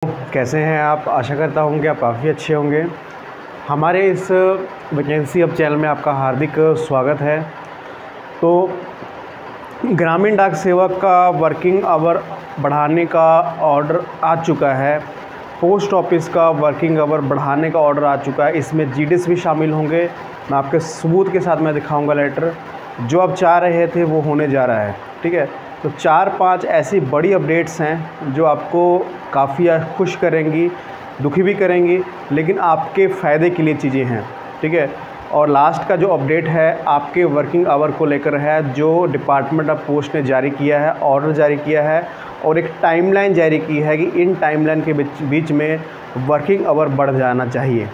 कैसे हैं आप? आशा करता हूँ कि आप काफ़ी अच्छे होंगे। हमारे इस वैकेंसी अब चैनल में आपका हार्दिक स्वागत है। तो ग्रामीण डाक सेवक का वर्किंग आवर बढ़ाने का ऑर्डर आ चुका है। पोस्ट ऑफिस का वर्किंग आवर बढ़ाने का ऑर्डर आ चुका है। इसमें जीडीएस भी शामिल होंगे। मैं आपके सबूत के साथ मैं दिखाऊंगा लेटर। जो आप चाह रहे थे वो होने जा रहा है। ठीक है, तो 4-5 ऐसी बड़ी अपडेट्स हैं जो आपको काफ़ी खुश करेंगी, दुखी भी करेंगी, लेकिन आपके फ़ायदे के लिए चीज़ें हैं। ठीक है, और लास्ट का जो अपडेट है आपके वर्किंग आवर को लेकर है, जो डिपार्टमेंट ऑफ पोस्ट ने जारी किया है, ऑर्डर जारी किया है और एक टाइमलाइन जारी की है कि इन टाइमलाइन के बीच में वर्किंग आवर बढ़ जाना चाहिए।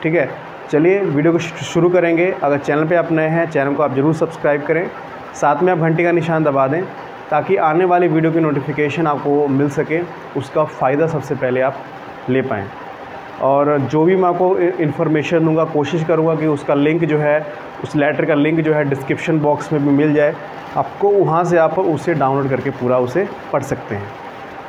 ठीक है, चलिए वीडियो को शुरू करेंगे। अगर चैनल पे आप नए हैं, चैनल को आप ज़रूर सब्सक्राइब करें, साथ में आप घंटी का निशान दबा दें ताकि आने वाली वीडियो की नोटिफिकेशन आपको मिल सके, उसका फ़ायदा सबसे पहले आप ले पाएँ। और जो भी मैं आपको इन्फॉर्मेशन दूंगा, कोशिश करूंगा कि उसका लिंक जो है, उस लेटर का लिंक जो है डिस्क्रिप्शन बॉक्स में भी मिल जाए आपको, वहां से आप उसे डाउनलोड करके पूरा उसे पढ़ सकते हैं।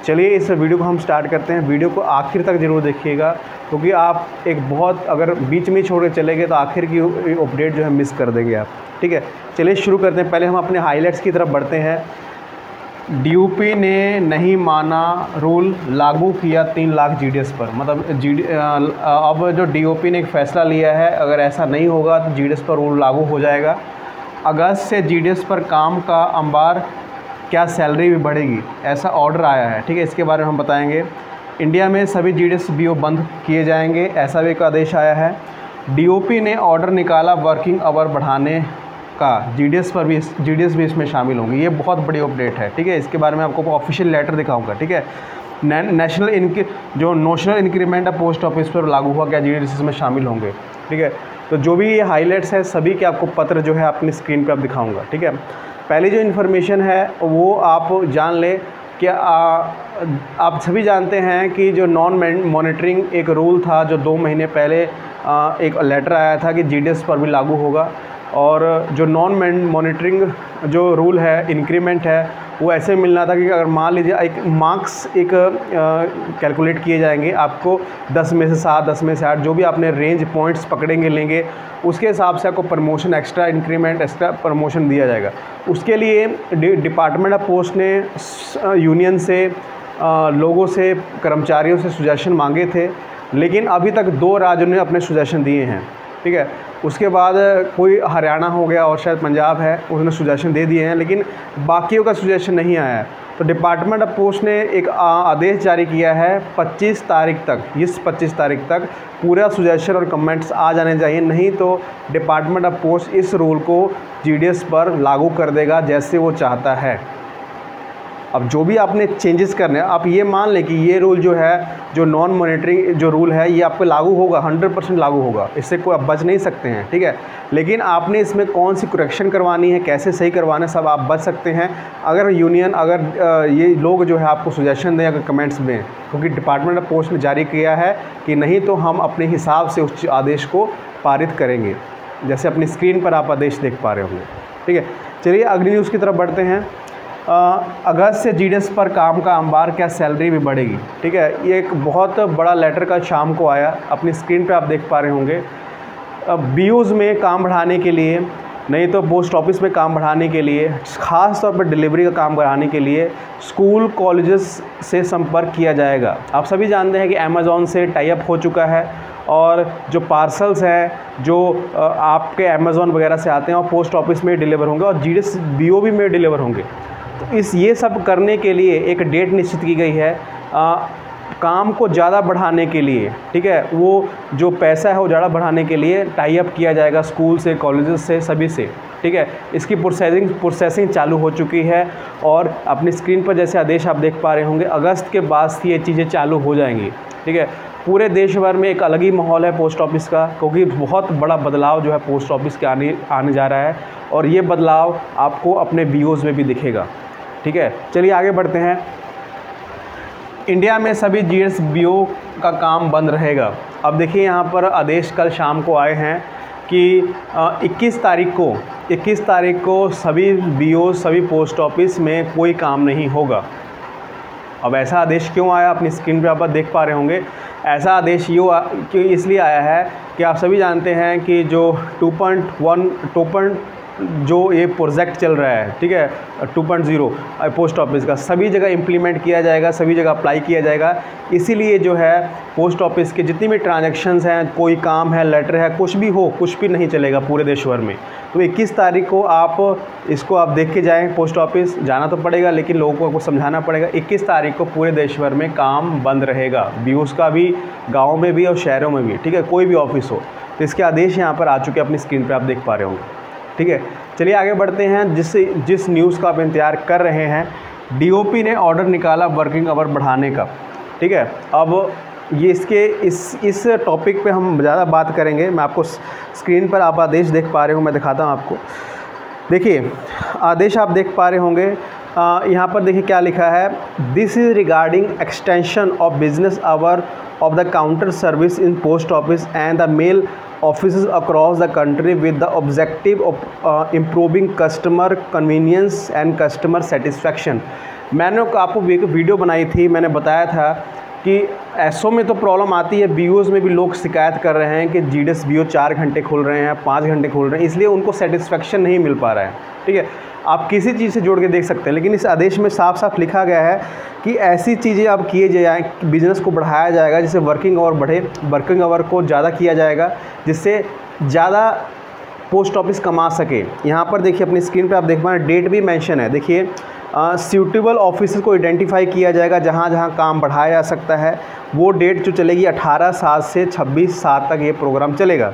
चलिए इस वीडियो को हम स्टार्ट करते हैं। वीडियो को आखिर तक ज़रूर देखिएगा, क्योंकि आप एक बहुत अगर बीच में छोड़ के चले गए तो आखिर की अपडेट जो है मिस कर देंगे आप। ठीक है, चलिए शुरू करते हैं। पहले हम अपने हाईलाइट्स की तरफ बढ़ते हैं। डीओपी ने नहीं माना रूल, लागू किया 3 लाख जीडीएस पर। मतलब अब जो डीओपी ने एक फ़ैसला लिया है, अगर ऐसा नहीं होगा तो जीडीएस पर रूल लागू हो जाएगा। अगस्त से जीडीएस पर काम का अंबार, क्या सैलरी भी बढ़ेगी, ऐसा ऑर्डर आया है। ठीक है, इसके बारे में हम बताएंगे। इंडिया में सभी जीडीएस बीओ बंद किए जाएंगे, ऐसा भी एक आदेश आया है। डीओपी ने ऑर्डर निकाला वर्किंग आवर बढ़ाने का, जीडीएस भी इसमें शामिल होंगे। ये बहुत बड़ी अपडेट है। ठीक है, इसके बारे में आपको ऑफिशियल लेटर दिखाऊंगा। ठीक है, नोशनल इंक्रीमेंट है पोस्ट ऑफिस पर लागू हुआ, क्या जीडीएस इसमें शामिल होंगे। ठीक है, तो जो भी ये हाईलाइट्स है सभी के आपको पत्र जो है अपनी स्क्रीन पर आप दिखाऊंगा। ठीक है, पहली जो इन्फॉर्मेशन है वो आप जान लें कि आप सभी जानते हैं कि जो नॉन मॉनिटरिंग एक रूल था, जो 2 महीने पहले एक लेटर आया था कि जीडीएस पर भी लागू होगा। और जो नॉन मॉनिटरिंग जो रूल है, इंक्रीमेंट है, वो ऐसे मिलना था कि अगर मान लीजिए एक मार्क्स कैलकुलेट किए जाएंगे, आपको 10 में से 7, 10 में से 8, जो भी आपने रेंज पॉइंट्स पकड़ेंगे लेंगे, उसके हिसाब से आपको promotion, extra increment, extra promotion दिया जाएगा। उसके लिए डिपार्टमेंट ऑफ पोस्ट ने यूनियन से, लोगों से, कर्मचारियों से सुजेशन मांगे थे, लेकिन अभी तक 2 राज्यों ने अपने सुजेशन दिए हैं। ठीक है, उसके बाद कोई हरियाणा हो गया और शायद पंजाब है, उसने सुजेशन दे दिए हैं, लेकिन बाकियों का सुजेशन नहीं आया है। तो डिपार्टमेंट ऑफ पोस्ट ने एक आदेश जारी किया है 25 तारीख तक, इस 25 तारीख तक पूरा सुजेशन और कमेंट्स आ जाने चाहिए, नहीं तो डिपार्टमेंट ऑफ पोस्ट इस रूल को जीडीएस पर लागू कर देगा जैसे वो चाहता है। अब जो भी आपने चेंजेस करने हैं, आप ये मान लें कि ये रूल जो है, जो नॉन मॉनिटरिंग जो रूल है, ये आप पे लागू होगा, 100% लागू होगा, इससे कोई आप बच नहीं सकते हैं। ठीक है, लेकिन आपने इसमें कौन सी करेक्शन करवानी है, कैसे सही करवाना है, सब आप बच सकते हैं अगर यूनियन, अगर ये लोग जो है आपको सुजेशन दें, अगर कमेंट्स दें, क्योंकि डिपार्टमेंट ऑफ पोस्ट ने जारी किया है कि नहीं तो हम अपने हिसाब से उस आदेश को पारित करेंगे, जैसे अपनी स्क्रीन पर आप आदेश देख पा रहे होंगे। ठीक है, चलिए अगली न्यूज़ की तरफ बढ़ते हैं। अगस्त से जीडीएस पर काम का अंबार, क्या सैलरी भी बढ़ेगी। ठीक है, ये एक बहुत बड़ा लेटर का शाम को आया, अपनी स्क्रीन पे आप देख पा रहे होंगे। बीओज़ में काम बढ़ाने के लिए, नहीं तो पोस्ट ऑफिस में काम बढ़ाने के लिए, ख़ास तौर पर डिलीवरी का काम बढ़ाने के लिए स्कूल कॉलेजेस से संपर्क किया जाएगा। आप सभी जानते हैं कि अमेज़ॉन से टाई अप हो चुका है, और जो पार्सल्स हैं जो आपके अमेज़ॉन वगैरह से आते हैं और पोस्ट ऑफिस में डिलीवर होंगे और जीडीएस बीओ भी में डिलीवर होंगे। तो ये सब करने के लिए एक डेट निश्चित की गई है, काम को ज़्यादा बढ़ाने के लिए। ठीक है, वो जो पैसा है वो ज़्यादा बढ़ाने के लिए टाई अप किया जाएगा स्कूल से, कॉलेजेस से, सभी से। ठीक है, इसकी प्रोसेसिंग चालू हो चुकी है और अपनी स्क्रीन पर जैसे आदेश आप देख पा रहे होंगे, अगस्त के बाद से ये चीज़ें चालू हो जाएंगी। ठीक है, पूरे देश भर में एक अलग ही माहौल है पोस्ट ऑफिस का, क्योंकि बहुत बड़ा बदलाव जो है पोस्ट ऑफिस के आने जा रहा है, और ये बदलाव आपको अपने बीओज़ में भी दिखेगा। ठीक है, चलिए आगे बढ़ते हैं। इंडिया में सभी जीडीएस बीओ का काम बंद रहेगा। अब देखिए यहाँ पर आदेश कल शाम को आए हैं कि 21 तारीख को सभी बीओ, सभी पोस्ट ऑफिस में कोई काम नहीं होगा। अब ऐसा आदेश क्यों आया, अपनी स्क्रीन पे आप देख पा रहे होंगे। ऐसा आदेश क्यों इसलिए आया है कि आप सभी जानते हैं कि जो 2.1 जो ये प्रोजेक्ट चल रहा है, ठीक है, 2.0 पोस्ट ऑफिस का सभी जगह इम्प्लीमेंट किया जाएगा, सभी जगह अप्लाई किया जाएगा। इसीलिए जो है पोस्ट ऑफिस के जितनी भी ट्रांजैक्शंस हैं, कोई काम है, लेटर है, कुछ भी हो, कुछ भी नहीं चलेगा पूरे देश भर में। तो 21 तारीख को आप इसको आप देख के जाएँ। पोस्ट ऑफिस जाना तो पड़ेगा, लेकिन लोगों को समझाना पड़ेगा। 21 तारीख को पूरे देश भर में काम बंद रहेगा, बीओस का भी, गाँव में भी और शहरों में भी, ठीक है, कोई भी ऑफिस हो। तो इसके आदेश यहाँ पर आ चुके हैं, अपनी स्क्रीन पर आप देख पा रहे होंगे, ठीक है। चलिए आगे बढ़ते हैं। जिस न्यूज़ का आप इंतज़ार कर रहे हैं, डीओपी ने ऑर्डर निकाला वर्किंग आवर बढ़ाने का, ठीक है। अब ये इस टॉपिक पे हम ज़्यादा बात करेंगे। मैं आपको स्क्रीन पर आप आदेश देख पा रहे हो, मैं दिखाता हूँ आपको। देखिए आदेश आप देख पा रहे होंगे, यहाँ पर देखिए क्या लिखा है। This is regarding extension of business hour of the counter service in post office and the mail offices across the country with the objective of improving customer convenience and customer satisfaction। मैंने आपको एक video बनाई थी, मैंने बताया था कि SO में तो प्रॉब्लम आती है, बीओज़ में भी लोग शिकायत कर रहे हैं कि जीडीएस बीओ 4 घंटे खोल रहे हैं, 5 घंटे खोल रहे हैं, इसलिए उनको सेटिस्फेक्शन नहीं मिल पा रहा है, ठीक है। आप किसी चीज़ से जोड़ के देख सकते हैं, लेकिन इस आदेश में साफ साफ लिखा गया है कि ऐसी चीज़ें अब किए जाएँ, बिज़नेस को बढ़ाया जाएगा, जिससे वर्किंग आवर बढ़े, वर्किंग आवर को ज़्यादा किया जाएगा, जिससे ज़्यादा पोस्ट ऑफिस कमा सके। यहाँ पर देखिए अपनी स्क्रीन पे आप देख पा रहे हैं, डेट भी मेंशन है। देखिए सूटेबल ऑफिस को आइडेंटिफाई किया जाएगा, जहाँ जहाँ काम बढ़ाया जा सकता है। वो डेट जो चलेगी 18/7 से 26/7 तक ये प्रोग्राम चलेगा,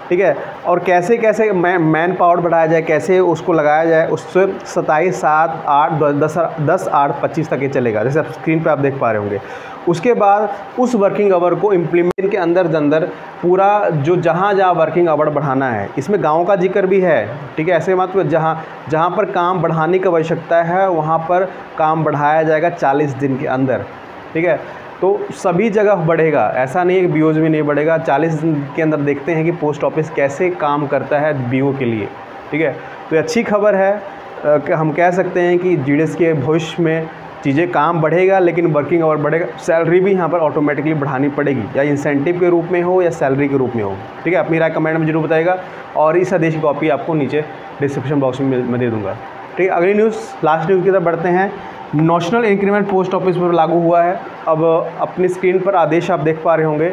ठीक है। और कैसे कैसे मैन पावर बढ़ाया जाए, कैसे उसको लगाया जाए, उससे 27/8 तक ये चलेगा, जैसे आप स्क्रीन पे आप देख पा रहे होंगे। उसके बाद उस वर्किंग आवर को इम्प्लीमेंट के अंदर पूरा जो जहाँ वर्किंग आवर बढ़ाना है, इसमें गांव का जिक्र भी है, ठीक है। ऐसे मत जहाँ पर काम बढ़ाने की आवश्यकता है वहाँ पर काम बढ़ाया जाएगा 40 दिन के अंदर, ठीक है। तो सभी जगह बढ़ेगा, ऐसा नहीं है कि बीओज़ में नहीं बढ़ेगा। 40 दिन के अंदर देखते हैं कि पोस्ट ऑफिस कैसे काम करता है बीओ के लिए, ठीक है। तो अच्छी खबर है कि हम कह सकते हैं कि जीडीएस के भविष्य में चीज़ें काम बढ़ेगा, लेकिन वर्किंग आवर बढ़ेगा। सैलरी भी यहाँ पर ऑटोमेटिकली बढ़ानी पड़ेगी, या इंसेंटिव के रूप में हो या सैलरी के रूप में हो, ठीक है। अपनी राय कमेंट में जरूर बताइएगा, और इस आदेश की कॉपी आपको नीचे डिस्क्रिप्शन बॉक्स में मैं दे दूँगा, ठीक है। अगली न्यूज़, लास्ट न्यूज़ की तरफ बढ़ते हैं। नेशनल इंक्रीमेंट पोस्ट ऑफिस पर लागू हुआ है। अब अपनी स्क्रीन पर आदेश आप देख पा रहे होंगे।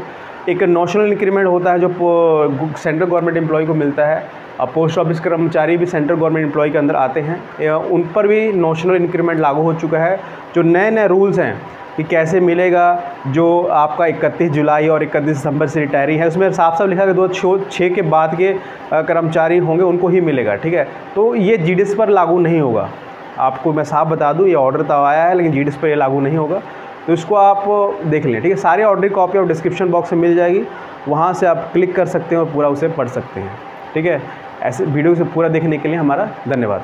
एक नेशनल इंक्रीमेंट होता है जो सेंट्रल गवर्नमेंट एम्प्लॉय को मिलता है। अब पोस्ट ऑफिस कर्मचारी भी सेंट्रल गवर्नमेंट एम्प्लॉय के अंदर आते हैं, उन पर भी नेशनल इंक्रीमेंट लागू हो चुका है। जो नए रूल्स हैं कि कैसे मिलेगा, जो आपका 31 जुलाई और 31 दिसंबर से रिटायरी है, उसमें साफ साफ लिखा है 2006 के बाद के कर्मचारी होंगे उनको ही मिलेगा, ठीक है। तो ये जीडीएस पर लागू नहीं होगा। आपको मैं साफ बता दूं, ये ऑर्डर तो आया है, लेकिन जीडीएस पर ये लागू नहीं होगा। तो इसको आप देख लें, ठीक है। सारे ऑर्डर की कॉपी आप डिस्क्रिप्शन बॉक्स में मिल जाएगी, वहाँ से आप क्लिक कर सकते हैं और पूरा उसे पढ़ सकते हैं, ठीक है। ऐसे वीडियो से पूरा देखने के लिए हमारा धन्यवाद।